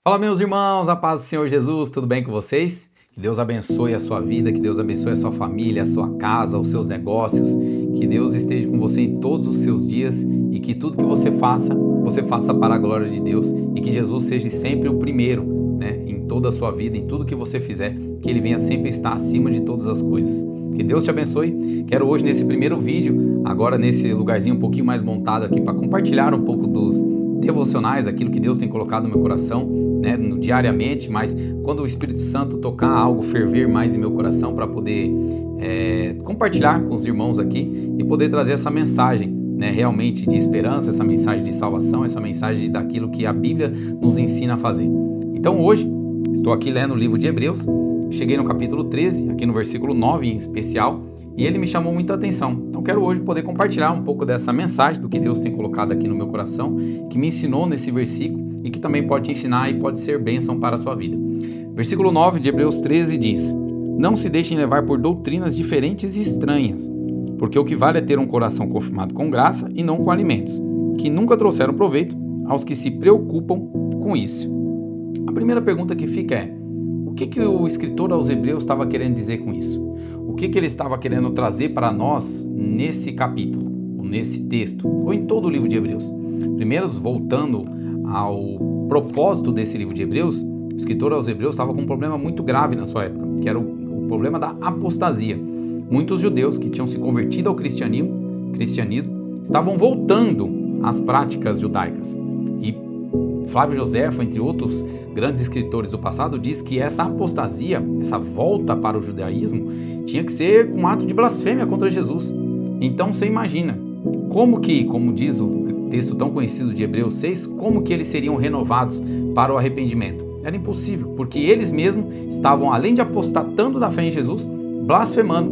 Fala, meus irmãos, a paz do Senhor Jesus, tudo bem com vocês? Que Deus abençoe a sua vida, que Deus abençoe a sua família, a sua casa, os seus negócios, que Deus esteja com você em todos os seus dias e que tudo que você faça para a glória de Deus e que Jesus seja sempre o primeiro, em toda a sua vida, em tudo que você fizer, que Ele venha sempre estar acima de todas as coisas. Que Deus te abençoe. Quero hoje, nesse primeiro vídeo, agora nesse lugarzinho um pouquinho mais montado aqui, para compartilhar um pouco dos devocionais, aquilo que Deus tem colocado no meu coração, diariamente, mas quando o Espírito Santo tocar algo, ferver mais em meu coração para poder compartilhar com os irmãos aqui e poder trazer essa mensagem, realmente de esperança, essa mensagem de salvação, essa mensagem daquilo que a Bíblia nos ensina a fazer. Então hoje, estou aqui lendo o livro de Hebreus, cheguei no capítulo 13, aqui no versículo 9 em especial, e ele me chamou muita atenção. Então quero hoje poder compartilhar um pouco dessa mensagem, do que Deus tem colocado aqui no meu coração, que me ensinou nesse versículo e que também pode te ensinar e pode ser bênção para a sua vida. Versículo 9 de Hebreus 13 diz: Não se deixem levar por doutrinas diferentes e estranhas, porque o que vale é ter um coração confirmado com graça e não com alimentos, que nunca trouxeram proveito aos que se preocupam com isso. A primeira pergunta que fica é: o que o escritor aos Hebreus estava querendo dizer com isso? O que ele estava querendo trazer para nós nesse capítulo, ou nesse texto, ou em todo o livro de Hebreus? Primeiro, voltando ao propósito desse livro de Hebreus, o escritor aos Hebreus estava com um problema muito grave na sua época, que era o problema da apostasia. Muitos judeus que tinham se convertido ao cristianismo estavam voltando às práticas judaicas. E Flávio Joséfo, entre outros grandes escritores do passado, diz que essa apostasia, essa volta para o judaísmo, tinha que ser um ato de blasfêmia contra Jesus. Então você imagina, como diz o texto tão conhecido de Hebreus 6, como que eles seriam renovados para o arrependimento? Era impossível, porque eles mesmos estavam, além de apostatando da fé em Jesus, blasfemando,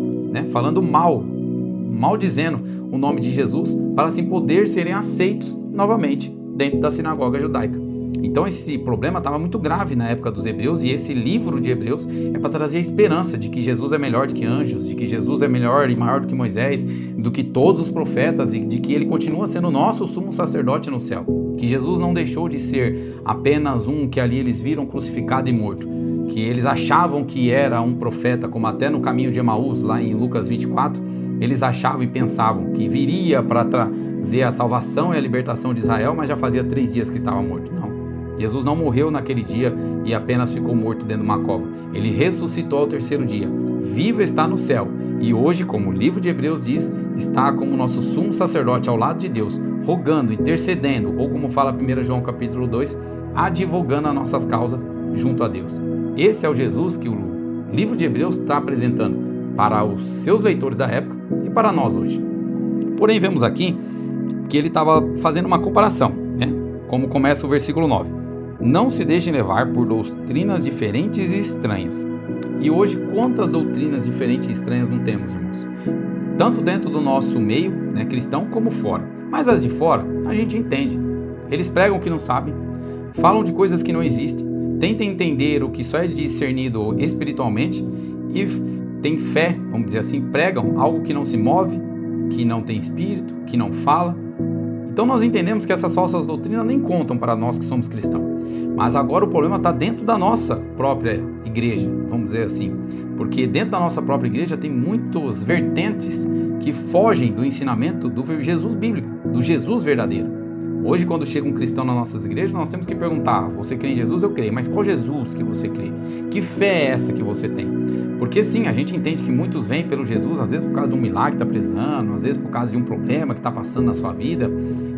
falando maldizendo o nome de Jesus, para assim poder serem aceitos novamente dentro da sinagoga judaica. Então esse problema estava muito grave na época dos Hebreus, e esse livro de Hebreus é para trazer a esperança de que Jesus é melhor do que anjos, de que Jesus é melhor e maior do que Moisés, do que todos os profetas, e de que ele continua sendo nosso sumo sacerdote no céu. Que Jesus não deixou de ser apenas um que ali eles viram crucificado e morto, que eles achavam que era um profeta, como até no caminho de Emaús, lá em Lucas 24, eles achavam e pensavam que viria para trazer a salvação e a libertação de Israel, mas já fazia 3 dias que estava morto. Não. Jesus não morreu naquele dia e apenas ficou morto dentro de uma cova. Ele ressuscitou ao 3º dia. Vivo está no céu. E hoje, como o livro de Hebreus diz, está como nosso sumo sacerdote ao lado de Deus, rogando, intercedendo, ou como fala 1 João capítulo 2, advogando as nossas causas junto a Deus. Esse é o Jesus que o livro de Hebreus está apresentando para os seus leitores da época e para nós hoje. Porém, vemos aqui que ele estava fazendo uma comparação, como começa o versículo 9. Não se deixem levar por doutrinas diferentes e estranhas. E hoje, quantas doutrinas diferentes e estranhas não temos, irmãos? Tanto dentro do nosso meio, cristão, como fora. Mas as de fora, a gente entende. Eles pregam o que não sabem, falam de coisas que não existem, tentam entender o que só é discernido espiritualmente e têm fé, vamos dizer assim, pregam algo que não se move, que não tem espírito, que não fala. Então nós entendemos que essas falsas doutrinas nem contam para nós que somos cristãos. Mas agora o problema está dentro da nossa própria igreja, vamos dizer assim. Porque dentro da nossa própria igreja tem muitas vertentes que fogem do ensinamento do Jesus bíblico, do Jesus verdadeiro. Hoje, quando chega um cristão nas nossas igrejas, nós temos que perguntar: você crê em Jesus? Eu creio. Mas qual Jesus que você crê? Que fé é essa que você tem? Porque sim, a gente entende que muitos vêm pelo Jesus, às vezes por causa de um milagre que está precisando, às vezes por causa de um problema que está passando na sua vida.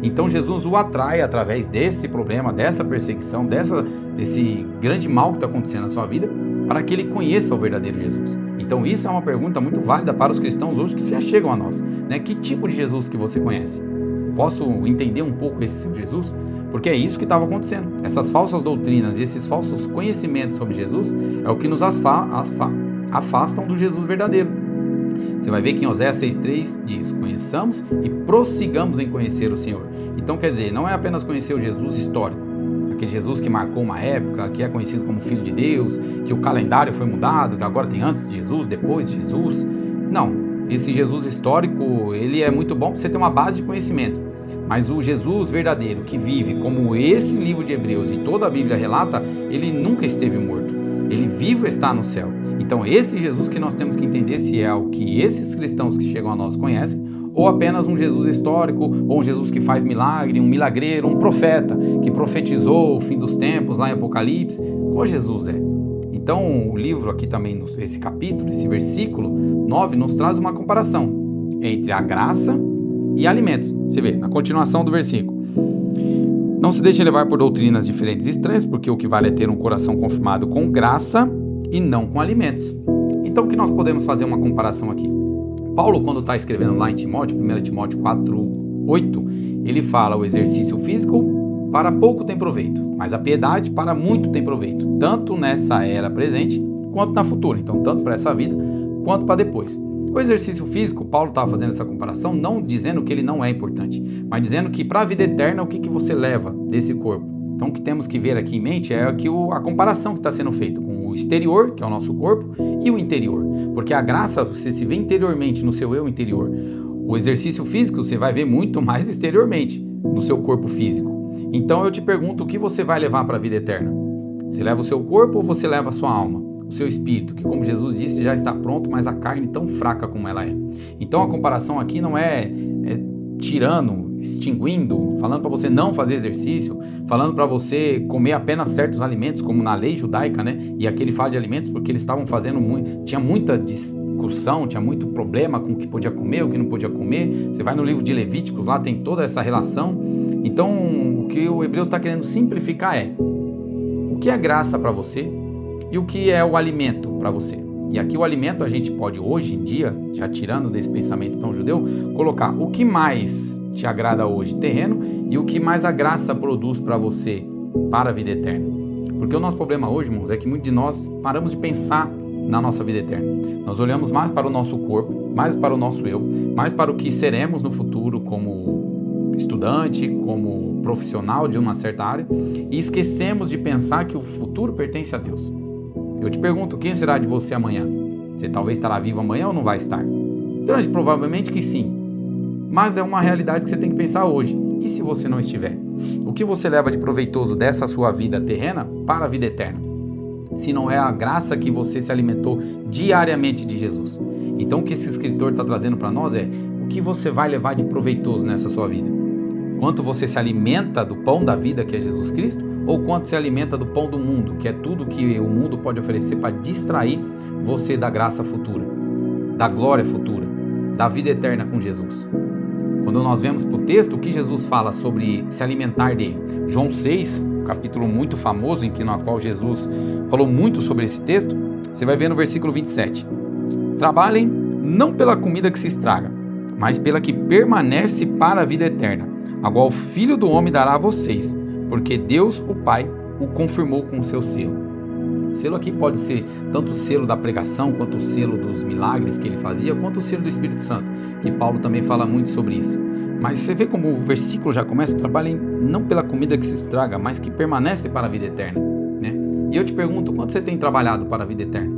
Então Jesus o atrai através desse problema, dessa perseguição, desse grande mal que está acontecendo na sua vida, para que ele conheça o verdadeiro Jesus. Então isso é uma pergunta muito válida para os cristãos hoje que se achegam a nós. Que tipo de Jesus que você conhece? Posso entender um pouco esse seu Jesus? Porque é isso que estava acontecendo. Essas falsas doutrinas e esses falsos conhecimentos sobre Jesus é o que nos afastam do Jesus verdadeiro. Você vai ver que em Oséias 6,3 diz: conheçamos e prossigamos em conhecer o Senhor. Então quer dizer, não é apenas conhecer o Jesus histórico, aquele Jesus que marcou uma época, que é conhecido como Filho de Deus, que o calendário foi mudado, que agora tem antes de Jesus, depois de Jesus. Não, esse Jesus histórico, ele é muito bom para você ter uma base de conhecimento. Mas o Jesus verdadeiro, que vive como esse livro de Hebreus e toda a Bíblia relata, ele nunca esteve morto. Ele vivo está no céu. Então esse Jesus que nós temos que entender se é o que esses cristãos que chegam a nós conhecem, ou apenas um Jesus histórico, ou um Jesus que faz milagre, um milagreiro, um profeta que profetizou o fim dos tempos lá em Apocalipse. Qual Jesus é? Então o livro aqui também, esse capítulo, esse versículo 9, nos traz uma comparação entre a graça e alimentos. Você vê, na continuação do versículo. Não se deixem levar por doutrinas diferentes e estranhas, porque o que vale é ter um coração confirmado com graça e não com alimentos. Então o que nós podemos fazer uma comparação aqui? Paulo, quando está escrevendo lá em Timóteo, 1 Timóteo 4:8, ele fala: o exercício físico para pouco tem proveito, mas a piedade para muito tem proveito, tanto nessa era presente quanto na futura. Então, tanto para essa vida quanto para depois. O exercício físico, Paulo estava fazendo essa comparação, não dizendo que ele não é importante, mas dizendo que para a vida eterna, o que você leva desse corpo? Então, o que temos que ver aqui em mente é que a comparação que está sendo feita com o exterior, que é o nosso corpo, e o interior. Porque a graça, você se vê interiormente no seu eu interior. O exercício físico, você vai ver muito mais exteriormente no seu corpo físico. Então, eu te pergunto, o que você vai levar para a vida eterna? Você leva o seu corpo ou você leva a sua alma? O seu espírito, que como Jesus disse, já está pronto, mas a carne tão fraca como ela é. Então a comparação aqui não é tirando, extinguindo, falando para você não fazer exercício, falando para você comer apenas certos alimentos, como na lei judaica, né? E aqui ele fala de alimentos porque eles estavam fazendo tinha muita discussão, tinha muito problema com o que podia comer, o que não podia comer. Você vai no livro de Levíticos, lá tem toda essa relação. Então o que o Hebreus está querendo simplificar é: o que é graça para você? E o que é o alimento para você? E aqui o alimento a gente pode hoje em dia, já tirando desse pensamento tão judeu, colocar o que mais te agrada hoje, terreno, e o que mais a graça produz para você, para a vida eterna. Porque o nosso problema hoje, irmãos, é que muitos de nós paramos de pensar na nossa vida eterna. Nós olhamos mais para o nosso corpo, mais para o nosso eu, mais para o que seremos no futuro como estudante, como profissional de uma certa área, e esquecemos de pensar que o futuro pertence a Deus. Eu te pergunto, quem será de você amanhã? Você talvez estará vivo amanhã ou não vai estar? Grande provavelmente que sim. Mas é uma realidade que você tem que pensar hoje. E se você não estiver? O que você leva de proveitoso dessa sua vida terrena para a vida eterna? Se não é a graça que você se alimentou diariamente de Jesus. Então o que esse escritor está trazendo para nós é: o que você vai levar de proveitoso nessa sua vida? Quanto você se alimenta do pão da vida, que é Jesus Cristo? Ou quanto se alimenta do pão do mundo, que é tudo que o mundo pode oferecer para distrair você da graça futura, da glória futura, da vida eterna com Jesus. Quando nós vemos para o texto, o que Jesus fala sobre se alimentar dele? João 6, um capítulo muito famoso, no qual Jesus falou muito sobre esse texto, você vai ver no versículo 27. Trabalhem não pela comida que se estraga, mas pela que permanece para a vida eterna, a qual o Filho do Homem dará a vocês, porque Deus, o Pai, o confirmou com o seu selo. O selo aqui pode ser tanto o selo da pregação, quanto o selo dos milagres que ele fazia, quanto o selo do Espírito Santo, que Paulo também fala muito sobre isso. Mas você vê como o versículo já começa: trabalhem não pela comida que se estraga, mas que permanece para a vida eterna, né? E eu te pergunto, quanto você tem trabalhado para a vida eterna?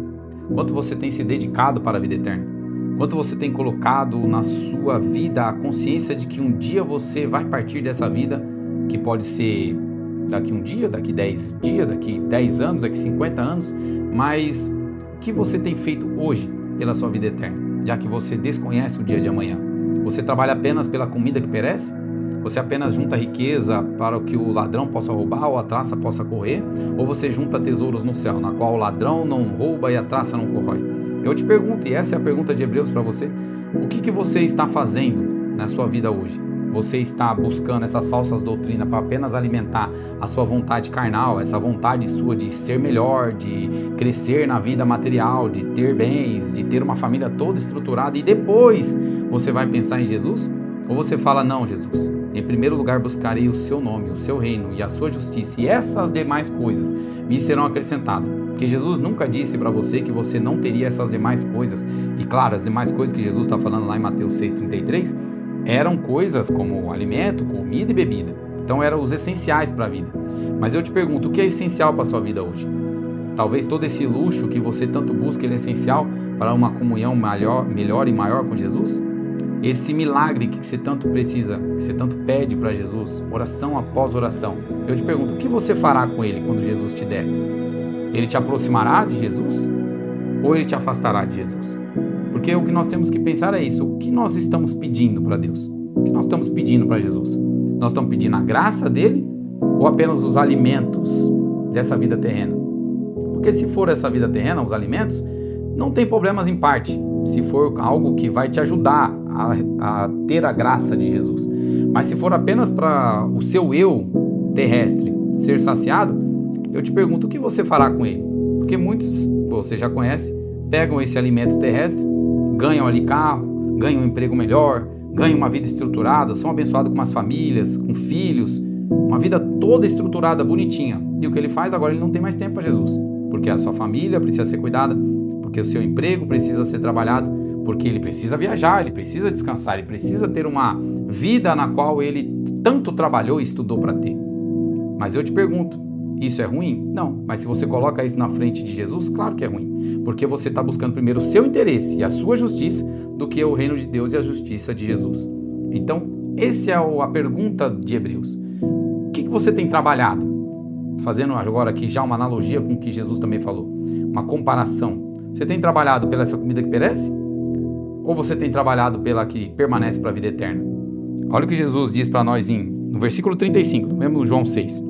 Quanto você tem se dedicado para a vida eterna? Quanto você tem colocado na sua vida a consciência de que um dia você vai partir dessa vida, que pode ser daqui um dia, daqui 10 dias, daqui 10 anos, daqui 50 anos, mas o que você tem feito hoje pela sua vida eterna, já que você desconhece o dia de amanhã? Você trabalha apenas pela comida que perece? Você apenas junta riqueza para que o ladrão possa roubar ou a traça possa correr? Ou você junta tesouros no céu, na qual o ladrão não rouba e a traça não corrói? Eu te pergunto, e essa é a pergunta de Hebreus para você: o que você está fazendo na sua vida hoje? Você está buscando essas falsas doutrinas para apenas alimentar a sua vontade carnal, essa vontade sua de ser melhor, de crescer na vida material, de ter bens, de ter uma família toda estruturada, e depois você vai pensar em Jesus? Ou você fala: não, Jesus, em primeiro lugar buscarei o seu nome, o seu reino e a sua justiça, e essas demais coisas me serão acrescentadas? Porque Jesus nunca disse para você que você não teria essas demais coisas. E claro, as demais coisas que Jesus está falando lá em Mateus 6,33 eram coisas como alimento, comida e bebida. Então eram os essenciais para a vida. Mas eu te pergunto, o que é essencial para a sua vida hoje? Talvez todo esse luxo que você tanto busca, ele é essencial para uma comunhão melhor e maior com Jesus? esse milagre que você tanto precisa, que você tanto pede para Jesus, oração após oração, eu te pergunto, o que você fará com ele quando Jesus te der? Ele te aproximará de Jesus ou ele te afastará de Jesus? Porque o que nós temos que pensar é isso, o que nós estamos pedindo para Deus? O que nós estamos pedindo para Jesus? Nós estamos pedindo a graça dele ou apenas os alimentos dessa vida terrena? Porque se for essa vida terrena, os alimentos, não tem problemas em parte, se for algo que vai te ajudar a ter a graça de Jesus. Mas se for apenas para o seu eu terrestre ser saciado, eu te pergunto, o que você fará com ele? Porque muitos, você já conhece, pegam esse alimento terrestre, ganham ali carro, ganham um emprego melhor, ganham uma vida estruturada, são abençoados com umas famílias, com filhos, uma vida toda estruturada, bonitinha. E o que ele faz agora? Ele não tem mais tempo para Jesus, porque a sua família precisa ser cuidada, porque o seu emprego precisa ser trabalhado, porque ele precisa viajar, ele precisa descansar, ele precisa ter uma vida na qual ele tanto trabalhou e estudou para ter. Mas eu te pergunto, isso é ruim? Não, mas se você coloca isso na frente de Jesus, claro que é ruim, porque você está buscando primeiro o seu interesse e a sua justiça do que o reino de Deus e a justiça de Jesus. Então, essa é a pergunta de Hebreus. O que você tem trabalhado? Fazendo agora aqui já uma analogia com o que Jesus também falou, uma comparação. Você tem trabalhado pela essa comida que perece? Ou você tem trabalhado pela que permanece para a vida eterna? Olha o que Jesus diz para nós no versículo 35, do mesmo João 6.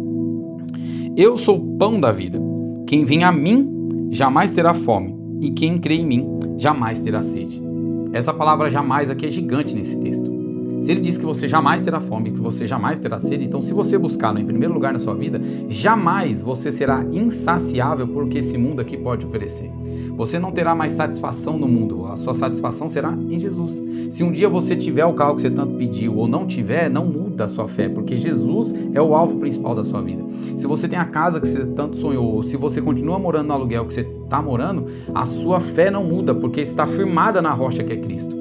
Eu sou o pão da vida. Quem vem a mim jamais terá fome, e quem crê em mim jamais terá sede. Essa palavra jamais aqui é gigante nesse texto. Se ele diz que você jamais terá fome, que você jamais terá sede, então se você buscá-lo em primeiro lugar na sua vida, jamais você será insaciável por o que esse mundo aqui pode oferecer. Você não terá mais satisfação no mundo, a sua satisfação será em Jesus. Se um dia você tiver o carro que você tanto pediu ou não tiver, não muda a sua fé, porque Jesus é o alvo principal da sua vida. Se você tem a casa que você tanto sonhou, ou se você continua morando no aluguel que você está morando, a sua fé não muda, porque está firmada na rocha que é Cristo.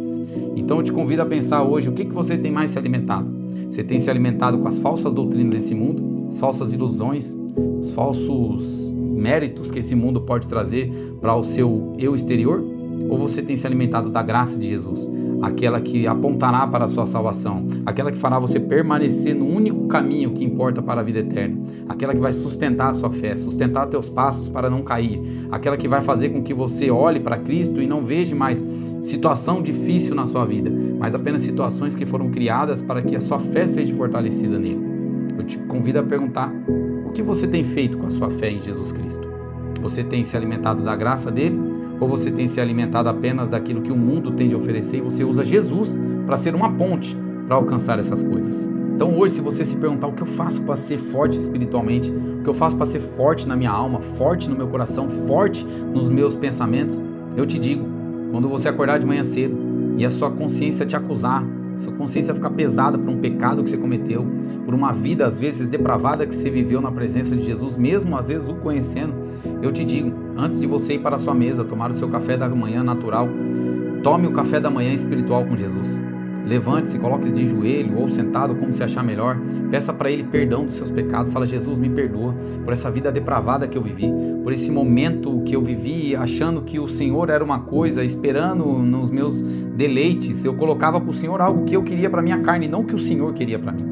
Então eu te convido a pensar hoje, o que você tem mais se alimentado? Você tem se alimentado com as falsas doutrinas desse mundo, as falsas ilusões, os falsos méritos que esse mundo pode trazer para o seu eu exterior? Ou você tem se alimentado da graça de Jesus, aquela que apontará para a sua salvação, aquela que fará você permanecer no único caminho que importa para a vida eterna, aquela que vai sustentar a sua fé, sustentar teus passos para não cair, aquela que vai fazer com que você olhe para Cristo e não veja mais situação difícil na sua vida, mas apenas situações que foram criadas para que a sua fé seja fortalecida nele. Eu te convido a perguntar, o que você tem feito com a sua fé em Jesus Cristo? Você tem se alimentado da graça dele? Ou você tem se alimentado apenas daquilo que o mundo tem de oferecer e você usa Jesus para ser uma ponte para alcançar essas coisas? Então hoje, se você se perguntar o que eu faço para ser forte espiritualmente, o que eu faço para ser forte na minha alma, forte no meu coração, forte nos meus pensamentos, eu te digo, quando você acordar de manhã cedo e a sua consciência te acusar, sua consciência ficar pesada por um pecado que você cometeu, por uma vida às vezes depravada que você viveu na presença de Jesus, mesmo às vezes o conhecendo, eu te digo, antes de você ir para a sua mesa, tomar o seu café da manhã natural, tome o café da manhã espiritual com Jesus. Levante-se, coloque-se de joelho ou sentado, como você achar melhor. Peça para Ele perdão dos seus pecados. Fala, Jesus, me perdoa por essa vida depravada que eu vivi, por esse momento que eu vivi achando que o Senhor era uma coisa, esperando nos meus deleites. Eu colocava para o Senhor algo que eu queria para minha carne, não que o Senhor queria para mim.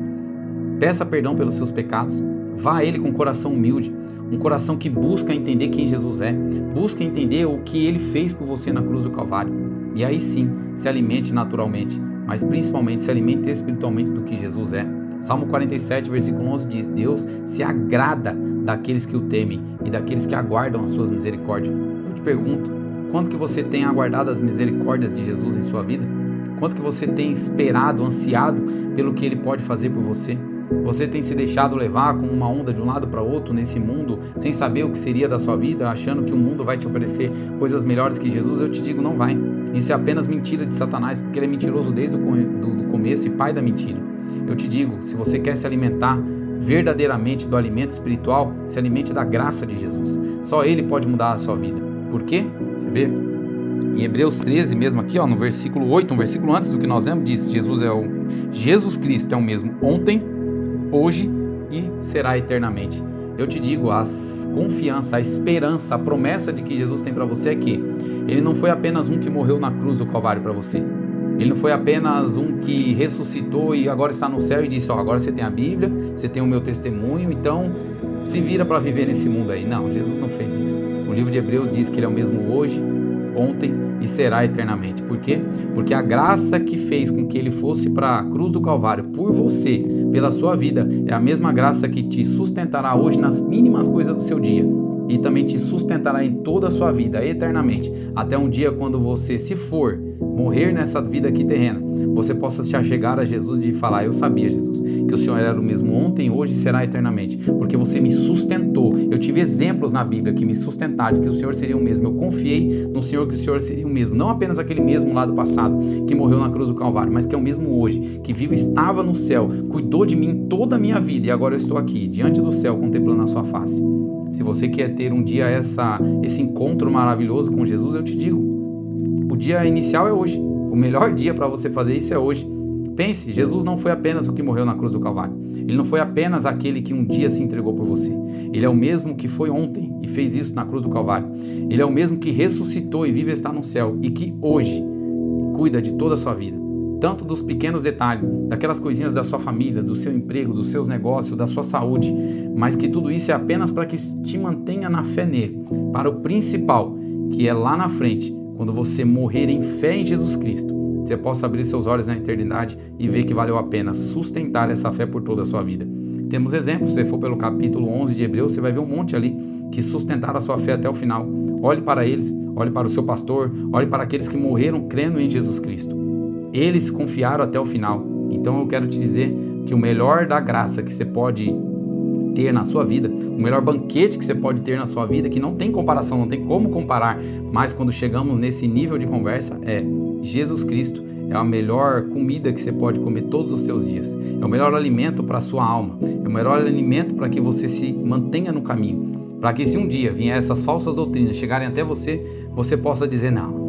Peça perdão pelos seus pecados. Vá a Ele com um coração humilde, um coração que busca entender quem Jesus é, busca entender o que Ele fez por você na cruz do Calvário. E aí sim, se alimente naturalmente, mas principalmente se alimente espiritualmente do que Jesus é. Salmo 47, versículo 11 diz, Deus se agrada daqueles que o temem e daqueles que aguardam as suas misericórdias. Eu te pergunto, quanto que você tem aguardado as misericórdias de Jesus em sua vida? Quanto que você tem esperado, ansiado pelo que Ele pode fazer por você? Você tem se deixado levar com uma onda de um lado para outro nesse mundo, sem saber o que seria da sua vida, achando que o mundo vai te oferecer coisas melhores que Jesus? Eu te digo, não vai. Isso é apenas mentira de Satanás, porque ele é mentiroso desde o começo e pai da mentira. Eu te digo, se você quer se alimentar verdadeiramente do alimento espiritual, se alimente da graça de Jesus. Só Ele pode mudar a sua vida. Por quê? Você vê? Em Hebreus 13, mesmo aqui, no versículo 8, um versículo antes do que nós lemos, diz, Jesus Cristo é o mesmo ontem, hoje e será eternamente. Eu te digo, a confiança, a esperança, a promessa de que Jesus tem para você é que Ele não foi apenas um que morreu na cruz do Calvário para você. Ele não foi apenas um que ressuscitou e agora está no céu e disse, agora você tem a Bíblia, você tem o meu testemunho, então se vira para viver nesse mundo aí. Não, Jesus não fez isso. O livro de Hebreus diz que ele é o mesmo hoje, ontem e será eternamente. Por quê? Porque a graça que fez com que ele fosse para a cruz do Calvário por você, pela sua vida, é a mesma graça que te sustentará hoje nas mínimas coisas do seu dia e também te sustentará em toda a sua vida eternamente, até um dia quando você, se for morrer nessa vida aqui terrena, você possa se achegar a Jesus e falar, eu sabia, Jesus, que o Senhor era o mesmo ontem, hoje e será eternamente, porque você me sustentou. Eu tive exemplos na Bíblia que me sustentaram, que o Senhor seria o mesmo. Eu confiei no Senhor que o Senhor seria o mesmo, não apenas aquele mesmo lá do passado, que morreu na cruz do Calvário, mas que é o mesmo hoje, que vivo estava no céu, cuidou de mim toda a minha vida e agora eu estou aqui, diante do céu, contemplando a sua face. Se você quer ter um dia esse encontro maravilhoso com Jesus, eu te digo, o dia inicial é hoje. O melhor dia para você fazer isso é hoje. Pense, Jesus não foi apenas o que morreu na cruz do Calvário. Ele não foi apenas aquele que um dia se entregou por você. Ele é o mesmo que foi ontem e fez isso na cruz do Calvário. Ele é o mesmo que ressuscitou e vive está no céu e que hoje cuida de toda a sua vida. Tanto dos pequenos detalhes, daquelas coisinhas da sua família, do seu emprego, dos seus negócios, da sua saúde, mas que tudo isso é apenas para que te mantenha na fé nele, para o principal, que é lá na frente, quando você morrer em fé em Jesus Cristo, você possa abrir seus olhos na eternidade e ver que valeu a pena sustentar essa fé por toda a sua vida. Temos exemplos, se você for pelo capítulo 11 de Hebreus, você vai ver um monte ali que sustentaram a sua fé até o final. Olhe para eles, olhe para o seu pastor, olhe para aqueles que morreram crendo em Jesus Cristo. Eles confiaram até o final. Então eu quero te dizer que o melhor da graça que você pode ter na sua vida, o melhor banquete que você pode ter na sua vida, que não tem comparação, não tem como comparar, mas quando chegamos nesse nível de conversa, é Jesus Cristo. É a melhor comida que você pode comer todos os seus dias. É o melhor alimento para a sua alma. É o melhor alimento para que você se mantenha no caminho. Para que se um dia vier essas falsas doutrinas chegarem até você, você possa dizer, não,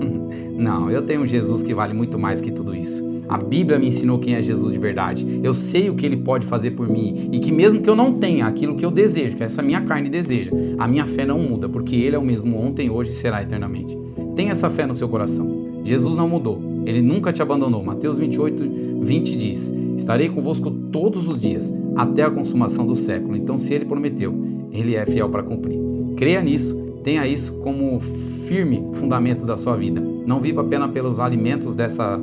eu tenho um Jesus que vale muito mais que tudo isso. A Bíblia me ensinou quem é Jesus de verdade. Eu sei o que Ele pode fazer por mim. E que mesmo que eu não tenha aquilo que eu desejo, que essa minha carne deseja, a minha fé não muda, porque Ele é o mesmo ontem, hoje e será eternamente. Tenha essa fé no seu coração. Jesus não mudou. Ele nunca te abandonou. Mateus 28:20 diz, estarei convosco todos os dias, até a consumação do século. Então, se Ele prometeu, Ele é fiel para cumprir. Creia nisso, tenha isso como firme fundamento da sua vida. Não viva apenas pelos alimentos dessa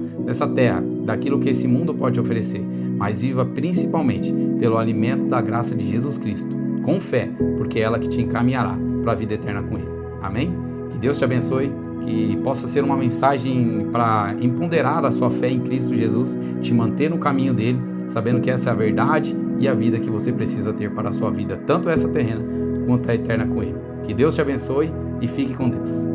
terra, daquilo que esse mundo pode oferecer, mas viva principalmente pelo alimento da graça de Jesus Cristo, com fé, porque é ela que te encaminhará para a vida eterna com Ele. Amém? Que Deus te abençoe, que possa ser uma mensagem para empoderar a sua fé em Cristo Jesus, te manter no caminho dele, sabendo que essa é a verdade e a vida que você precisa ter para a sua vida, tanto essa terrena quanto a eterna com Ele. Que Deus te abençoe e fique com Deus.